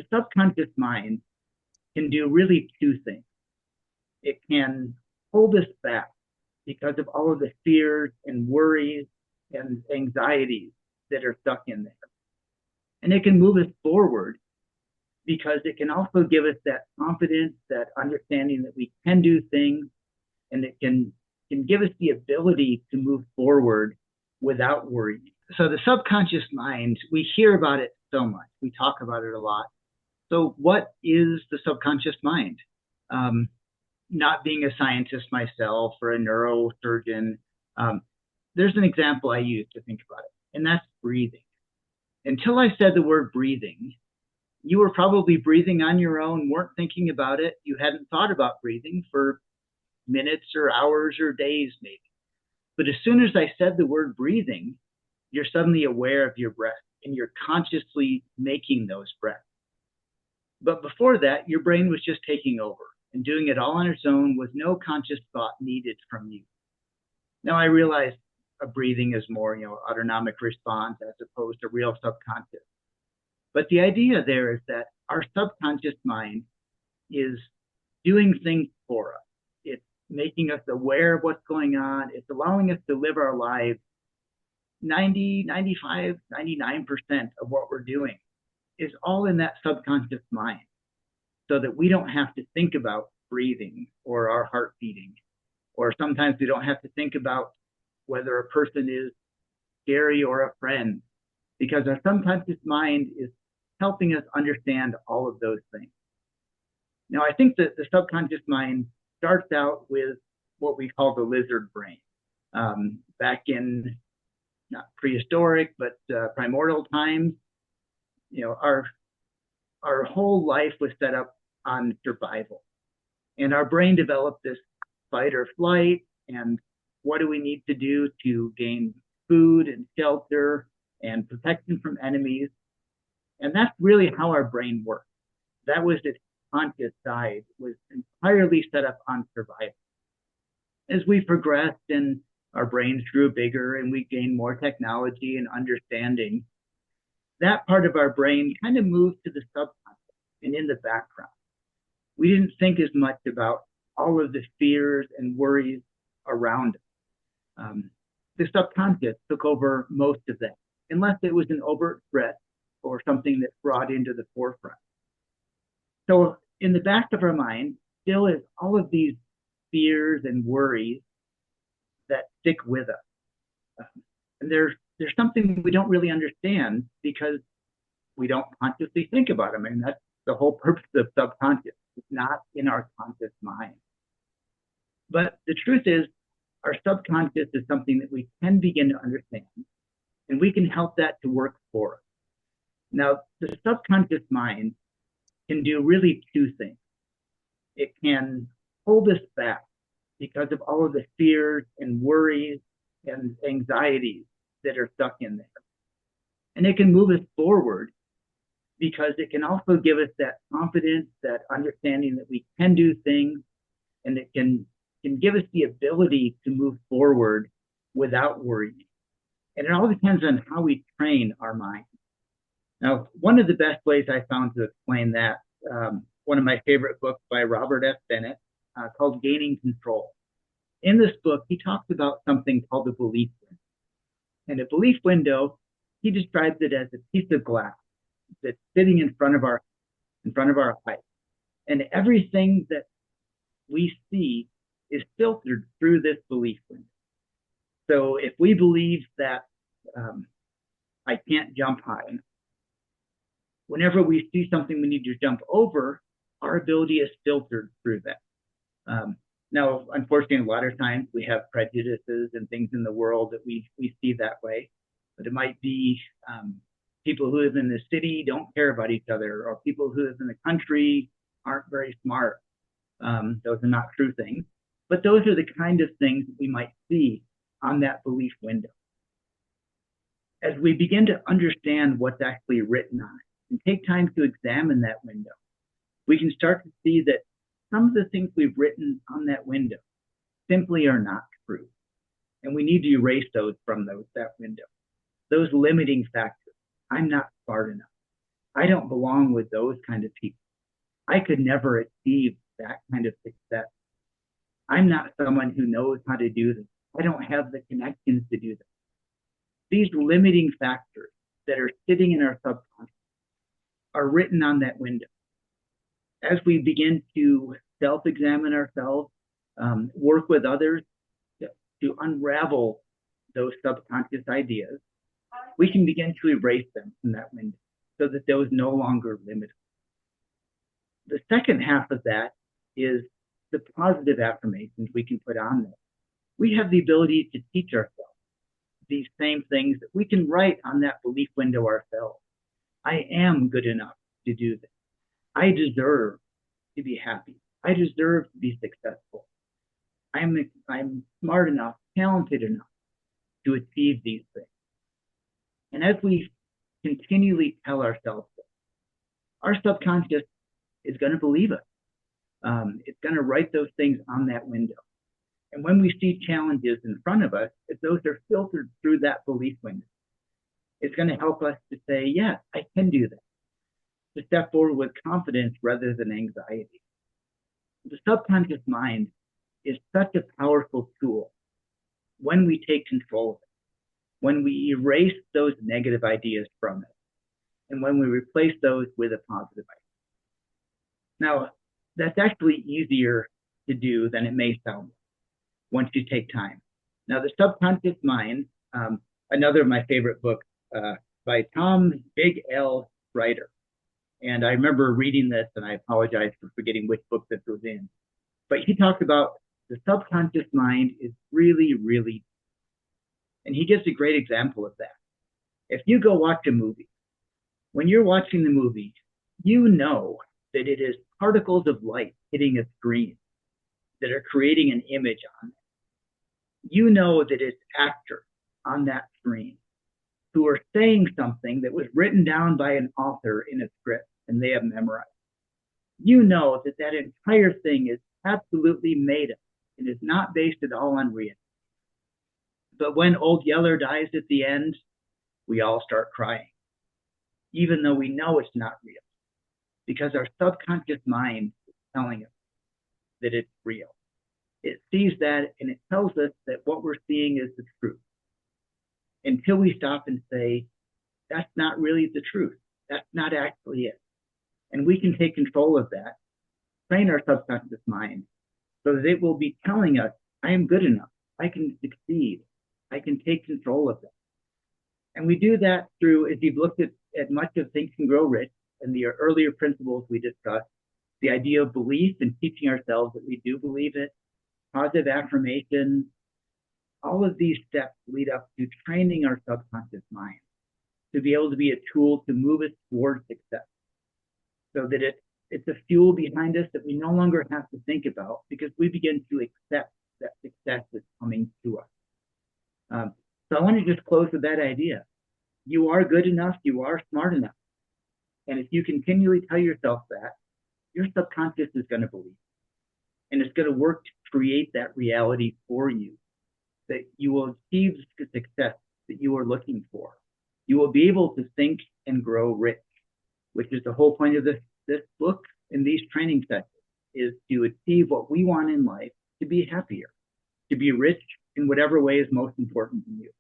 The subconscious mind can do really two things. It can hold us back because of all of the fears and worries and anxieties that are stuck in there. And it can move us forward because it can also give us that confidence, that understanding that we can do things, and it can give us the ability to move forward without worry. So the subconscious mind, we hear about it so much. We talk about it a lot. So what is the subconscious mind? Not being a scientist myself or a neurosurgeon, there's an example I use to think about it, and that's breathing. Until I said the word breathing, you were probably breathing on your own, weren't thinking about it. You hadn't thought about breathing for minutes or hours or days, maybe. But as soon as I said the word breathing, you're suddenly aware of your breath and you're consciously making those breaths. But before that, your brain was just taking over and doing it all on its own with no conscious thought needed from you. Now I realize a breathing is more, autonomic response as opposed to real subconscious. But the idea there is that our subconscious mind is doing things for us. It's making us aware of what's going on. It's allowing us to live our lives 90, 95, 99% of what we're doing is all in that subconscious mind, so that we don't have to think about breathing or our heart beating, or sometimes we don't have to think about whether a person is scary or a friend, because our subconscious mind is helping us understand all of those things. Now, I think that the subconscious mind starts out with what we call the lizard brain. Back in not prehistoric, but primordial times, our whole life was set up on survival. And our brain developed this fight or flight, and what do we need to do to gain food and shelter and protection from enemies. And that's really how our brain works. That was its conscious side, was entirely set up on survival. As we progressed and our brains grew bigger and we gained more technology and understanding, that part of our brain kind of moved to the subconscious and in the background. We didn't think as much about all of the fears and worries around us. The subconscious took over most of that, unless it was an overt threat or something that brought into the forefront. So in the back of our mind still is all of these fears and worries that stick with us. And there's something we don't really understand because we don't consciously think about them. And that's the whole purpose of subconscious. It's not in our conscious mind. But the truth is, our subconscious is something that we can begin to understand, and we can help that to work for us. Now, the subconscious mind can do really two things. It can hold us back because of all of the fears and worries and anxieties that are stuck in there. And it can move us forward because it can also give us that confidence, that understanding that we can do things, and it can give us the ability to move forward without worrying. And it all depends on how we train our mind. Now, one of the best ways I found to explain that, one of my favorite books by Robert F. Bennett, called Gaining Control. In this book, he talks about something called the belief window. And a belief window, he describes it as a piece of glass that's sitting in front of our eyes. And everything that we see is filtered through this belief window. So if we believe that I can't jump high enough, whenever we see something we need to jump over, our ability is filtered through that. Now, unfortunately, a lot of times we have prejudices and things in the world that we see that way. But it might be people who live in the city don't care about each other, or people who live in the country aren't very smart. Those are not true things. But those are the kind of things that we might see on that belief window. As we begin to understand what's actually written on it and take time to examine that window, we can start to see that some of the things we've written on that window simply are not true. And we need to erase those from that window. Those limiting factors. I'm not smart enough. I don't belong with those kind of people. I could never achieve that kind of success. I'm not someone who knows how to do this. I don't have the connections to do this. These limiting factors that are sitting in our subconscious are written on that window. As we begin to self-examine ourselves, work with others to unravel those subconscious ideas, we can begin to erase them from that window so that those no longer limit us. The second half of that is the positive affirmations we can put on there. We have the ability to teach ourselves these same things that we can write on that belief window ourselves. I am good enough to do this. I deserve to be happy. I deserve to be successful. I'm smart enough, talented enough to achieve these things. And as we continually tell ourselves this, our subconscious is going to believe us. It's going to write those things on that window. And when we see challenges in front of us, if those are filtered through that belief window, it's going to help us to say, yes, I can do that. To step forward with confidence rather than anxiety. The subconscious mind is such a powerful tool when we take control of it, when we erase those negative ideas from it, and when we replace those with a positive idea. Now, that's actually easier to do than it may sound once you take time. Now, the subconscious mind, another of my favorite books by Tom Big L. Ryder. And I remember reading this, and I apologize for forgetting which book this was in. But he talks about the subconscious mind is really, really, and he gives a great example of that. If you go watch a movie, when you're watching the movie, you know that it is particles of light hitting a screen that are creating an image on it. You know that it's actors on that screen who are saying something that was written down by an author in a script and they have memorized. You know that that entire thing is absolutely made up and is not based at all on reality. But when Old Yeller dies at the end, we all start crying, even though we know it's not real, because our subconscious mind is telling us that it's real. It sees that and it tells us that what we're seeing is the truth. Until we stop and say, that's not really the truth. That's not actually it. And we can take control of that, train our subconscious mind so that it will be telling us, I am good enough. I can succeed. I can take control of that. And we do that through, as you've looked at much of Think and Grow Rich and the earlier principles we discussed, the idea of belief and teaching ourselves that we do believe it, positive affirmation, all of these steps lead up to training our subconscious mind to be able to be a tool to move us towards success, so that it's a fuel behind us that we no longer have to think about because we begin to accept that success is coming to us. So I want to just close with that idea. You are good enough. You are smart enough. And if you continually tell yourself that, your subconscious is going to believe. And it's going to work to create that reality for you, that you will achieve the success that you are looking for. You will be able to think and grow rich, which is the whole point of this book and these training sessions, is to achieve what we want in life, to be happier, to be rich in whatever way is most important to you.